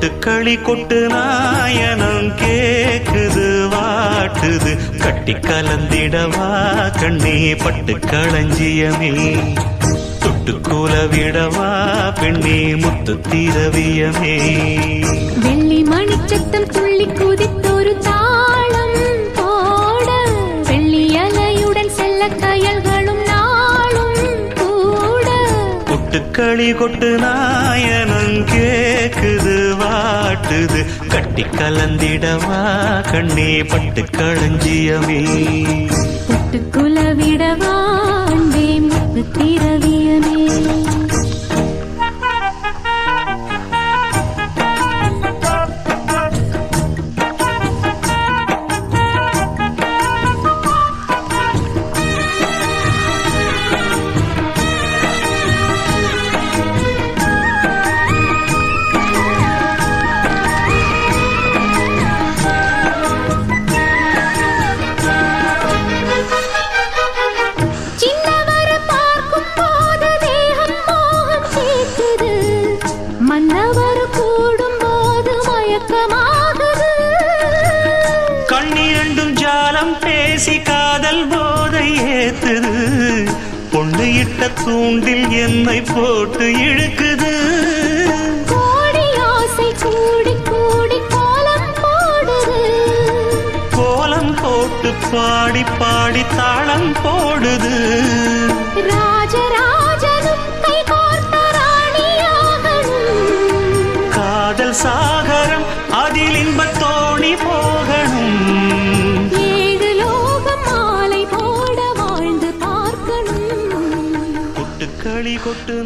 கொட்டுக்களி கொட்டு நாயனம் கேக்குது வாட்டுது கட்டி கலந்திடவா கண்ணே பட்டு களஞ்சியமே தொட்டுக்கூல விடவா பெண்ணே முத்து திரவியமே வெள்ளி மணிச்சத்தம் துள்ளி குதித்தொரு தாளம் போட வெள்ளி அலையுடன் செல்ல கயல்களும் நாளும் கூட கொட்டுக்களி கொட்டு நாயனம் கேக்குது வாட்டுது கட்டி கலந்திடவா கண்ணே பட்டு களஞ்சியமே தொட்டுக்குல விடவா அன்பே முத்து திரவியமே கண்ணிரண்டும் ஜாலம் பேசி காதல் போதை ஏத்துது பொண்ணு இட்ட தூண்டில் என்னை போட்டு இழுக்குது கோடி ஆசை கூடி கூடி கோலம் போடுது கோலம் போட்டு பாடி பாடி தாளம் போடுது ராஜராஜனும் கை கோர்த்த ராணியாகணும் காதல் சாகரம் அதில் இன்பத் தோணி போகணும் ஏழு லோகம் மாலை போட வாழ்ந்து பார்க்கணும் கொட்டுக்களி கொட்டு